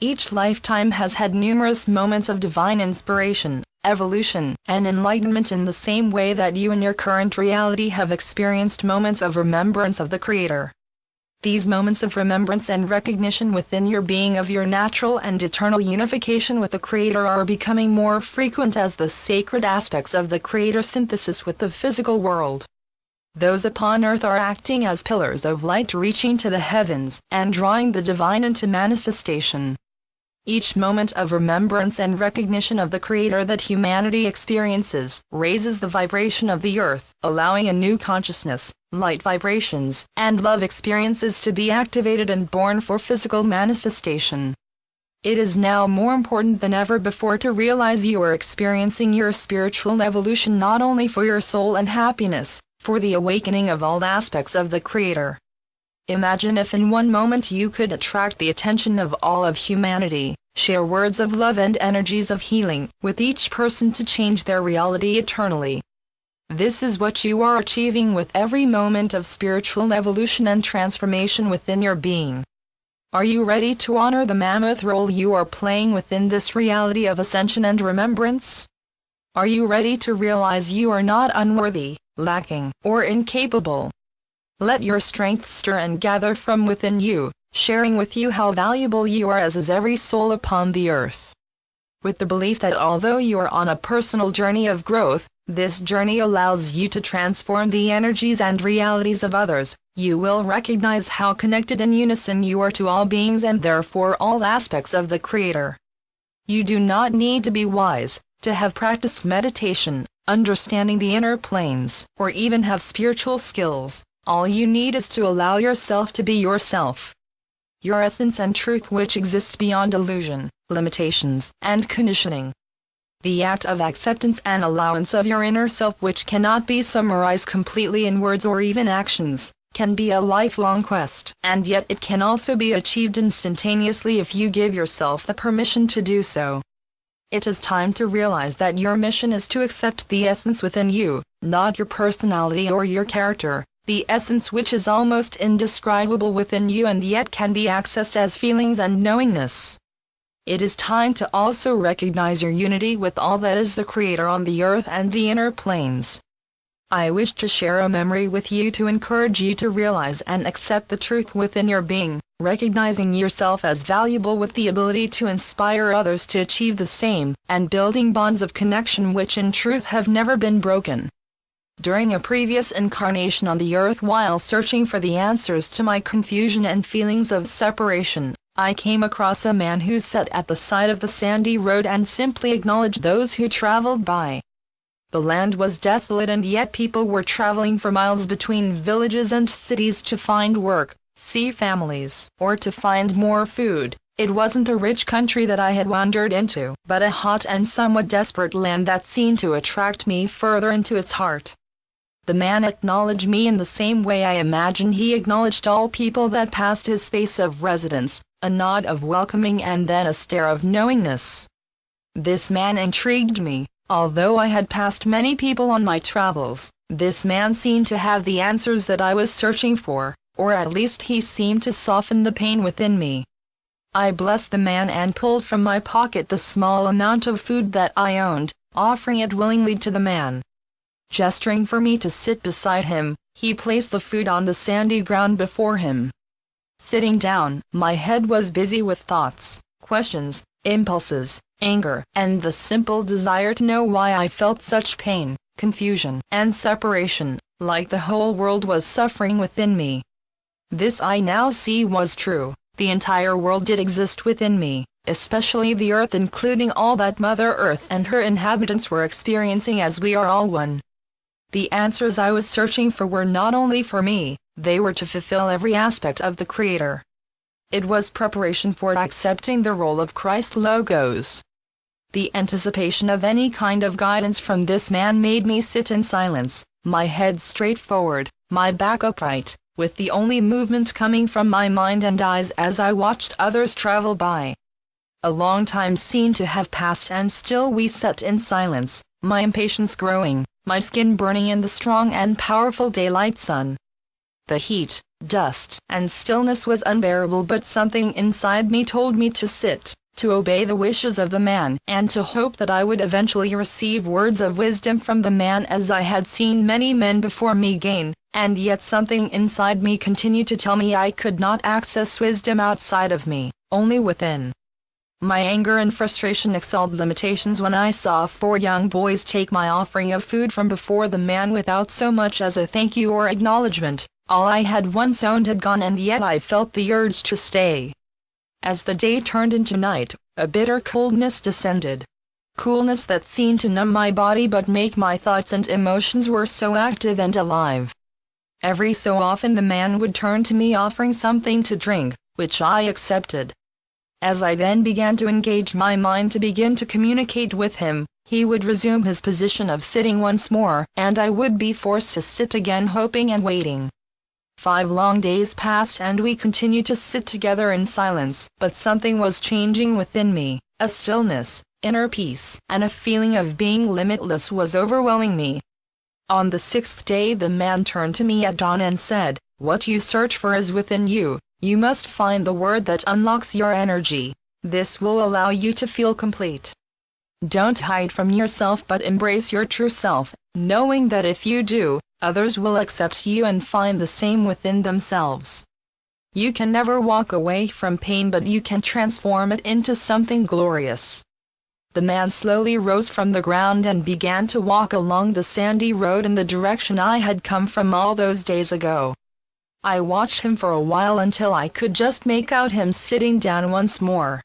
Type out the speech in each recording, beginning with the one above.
Each lifetime has had numerous moments of divine inspiration, evolution, and enlightenment in the same way that you in your current reality have experienced moments of remembrance of the Creator. These moments of remembrance and recognition within your being of your natural and eternal unification with the Creator are becoming more frequent as the sacred aspects of the Creator synthesis with the physical world. Those upon earth are acting as pillars of light reaching to the heavens and drawing the divine into manifestation. Each moment of remembrance and recognition of the Creator that humanity experiences raises the vibration of the earth, allowing a new consciousness, light vibrations, and love experiences to be activated and born for physical manifestation. It is now more important than ever before to realize you are experiencing your spiritual evolution not only for your soul and happiness, for the awakening of all aspects of the Creator. Imagine if in one moment you could attract the attention of all of humanity, share words of love and energies of healing with each person to change their reality eternally. This is what you are achieving with every moment of spiritual evolution and transformation within your being. Are you ready to honor the mammoth role you are playing within this reality of ascension and remembrance? Are you ready to realize you are not unworthy, lacking, or incapable? Let your strength stir and gather from within you, sharing with you how valuable you are as is every soul upon the earth. With the belief that although you are on a personal journey of growth, this journey allows you to transform the energies and realities of others, you will recognize how connected in unison you are to all beings and therefore all aspects of the Creator. You do not need to be wise, to have practiced meditation, understanding the inner planes, or even have spiritual skills. All you need is to allow yourself to be yourself. Your essence and truth which exists beyond illusion, limitations, and conditioning. The act of acceptance and allowance of your inner self which cannot be summarized completely in words or even actions, can be a lifelong quest, and yet it can also be achieved instantaneously if you give yourself the permission to do so. It is time to realize that your mission is to accept the essence within you, not your personality or your character. The essence which is almost indescribable within you and yet can be accessed as feelings and knowingness. It is time to also recognize your unity with all that is the Creator on the earth and the inner planes. I wish to share a memory with you to encourage you to realize and accept the truth within your being, recognizing yourself as valuable with the ability to inspire others to achieve the same, and building bonds of connection which in truth have never been broken. During a previous incarnation on the earth while searching for the answers to my confusion and feelings of separation, I came across a man who sat at the side of the sandy road and simply acknowledged those who traveled by. The land was desolate and yet people were traveling for miles between villages and cities to find work, see families, or to find more food. It wasn't a rich country that I had wandered into, but a hot and somewhat desperate land that seemed to attract me further into its heart. The man acknowledged me in the same way I imagine he acknowledged all people that passed his space of residence, a nod of welcoming and then a stare of knowingness. This man intrigued me, although I had passed many people on my travels. This man seemed to have the answers that I was searching for, or at least he seemed to soften the pain within me. I blessed the man and pulled from my pocket the small amount of food that I owned, offering it willingly to the man. Gesturing for me to sit beside him, he placed the food on the sandy ground before him. Sitting down, my head was busy with thoughts, questions, impulses, anger, and the simple desire to know why I felt such pain, confusion, and separation, like the whole world was suffering within me. This I now see was true. The entire world did exist within me, especially the earth, including all that Mother Earth and her inhabitants were experiencing, as we are all one. The answers I was searching for were not only for me, they were to fulfill every aspect of the Creator. It was preparation for accepting the role of Christ Logos. The anticipation of any kind of guidance from this man made me sit in silence, my head straight forward, my back upright, with the only movement coming from my mind and eyes as I watched others travel by. A long time seemed to have passed and still we sat in silence, my impatience growing, my skin burning in the strong and powerful daylight sun. The heat, dust, and stillness was unbearable, but something inside me told me to sit, to obey the wishes of the man, and to hope that I would eventually receive words of wisdom from the man, as I had seen many men before me gain, and yet something inside me continued to tell me I could not access wisdom outside of me, only within. My anger and frustration excelled limitations when I saw 4 young boys take my offering of food from before the man without so much as a thank you or acknowledgement. All I had once owned had gone, and yet I felt the urge to stay. As the day turned into night, a bitter coldness descended. Coolness that seemed to numb my body but make my thoughts and emotions were so active and alive. Every so often the man would turn to me offering something to drink, which I accepted. As I then began to engage my mind to begin to communicate with him, he would resume his position of sitting once more, and I would be forced to sit again, hoping and waiting. 5 long days passed and we continued to sit together in silence, but something was changing within me. A stillness, inner peace, and a feeling of being limitless was overwhelming me. On the 6th day the man turned to me at dawn and said, "What you search for is within you. You must find the word that unlocks your energy. This will allow you to feel complete. Don't hide from yourself but embrace your true self, knowing that if you do, others will accept you and find the same within themselves. You can never walk away from pain, but you can transform it into something glorious." The man slowly rose from the ground and began to walk along the sandy road in the direction I had come from all those days ago. I watched him for a while until I could just make out him sitting down once more.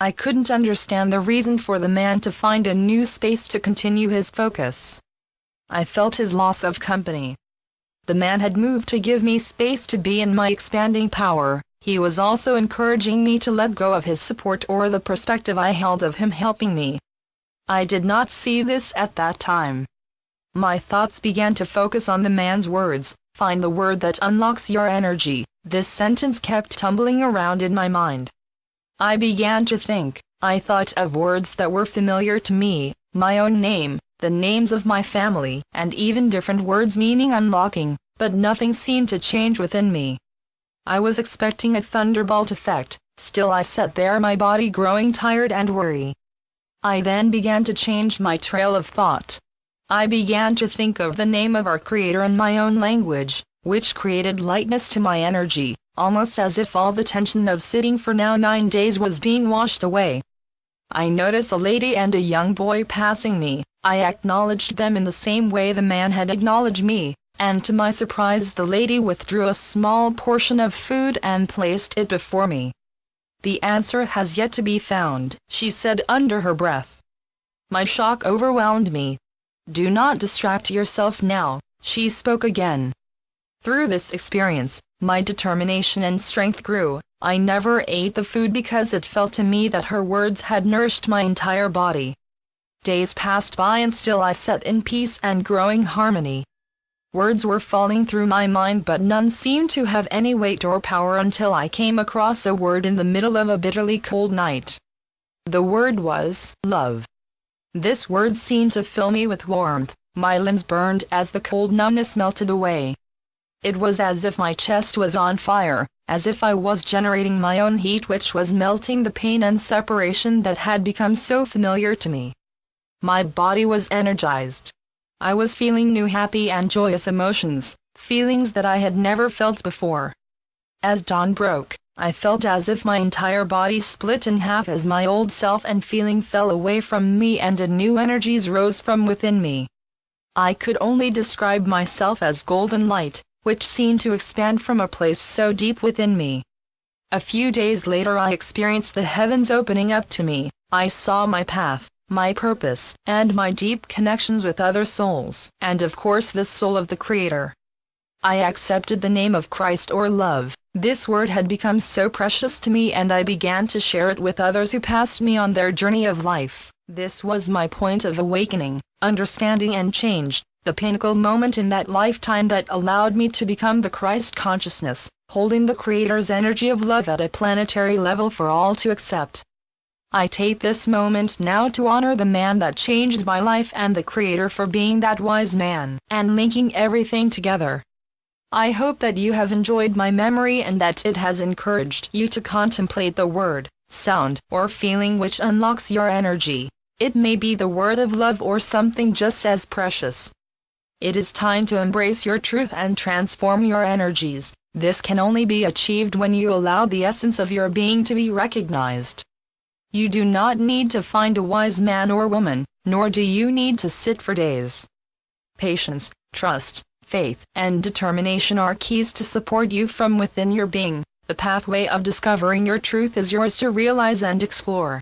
I couldn't understand the reason for the man to find a new space to continue his focus. I felt his loss of company. The man had moved to give me space to be in my expanding power. He was also encouraging me to let go of his support or the perspective I held of him helping me. I did not see this at that time. My thoughts began to focus on the man's words, "Find the word that unlocks your energy." This sentence kept tumbling around in my mind. I began to think. I thought of words that were familiar to me, my own name, the names of my family, and even different words meaning unlocking, but nothing seemed to change within me. I was expecting a thunderbolt effect. Still I sat there, my body growing tired and weary. I then began to change my trail of thought. I began to think of the name of our Creator in my own language, which created lightness to my energy, almost as if all the tension of sitting for now 9 days was being washed away. I noticed a lady and a young boy passing me. I acknowledged them in the same way the man had acknowledged me, and to my surprise the lady withdrew a small portion of food and placed it before me. "The answer has yet to be found," she said under her breath. My shock overwhelmed me. "Do not distract yourself now," she spoke again. Through this experience, my determination and strength grew. I never ate the food because it felt to me that her words had nourished my entire body. Days passed by and still I sat in peace and growing harmony. Words were falling through my mind, but none seemed to have any weight or power until I came across a word in the middle of a bitterly cold night. The word was love. This word seemed to fill me with warmth. My limbs burned as the cold numbness melted away. It was as if my chest was on fire, as if I was generating my own heat, which was melting the pain and separation that had become so familiar to me. My body was energized. I was feeling new happy and joyous emotions, feelings that I had never felt before. As dawn broke, I felt as if my entire body split in half as my old self and feeling fell away from me and a new energies rose from within me. I could only describe myself as golden light, which seemed to expand from a place so deep within me. A few days later I experienced the heavens opening up to me. I saw my path, my purpose, and my deep connections with other souls, and of course the soul of the Creator. I accepted the name of Christ or love. This word had become so precious to me and I began to share it with others who passed me on their journey of life. This was my point of awakening, understanding and change, the pinnacle moment in that lifetime that allowed me to become the Christ consciousness, holding the Creator's energy of love at a planetary level for all to accept. I take this moment now to honor the man that changed my life and the Creator for being that wise man, and linking everything together. I hope that you have enjoyed my memory and that it has encouraged you to contemplate the word, sound, or feeling which unlocks your energy. It may be the word of love or something just as precious. It is time to embrace your truth and transform your energies. This can only be achieved when you allow the essence of your being to be recognized. You do not need to find a wise man or woman, nor do you need to sit for days. Patience, trust, faith, and determination are keys to support you from within your being. The pathway of discovering your truth is yours to realize and explore.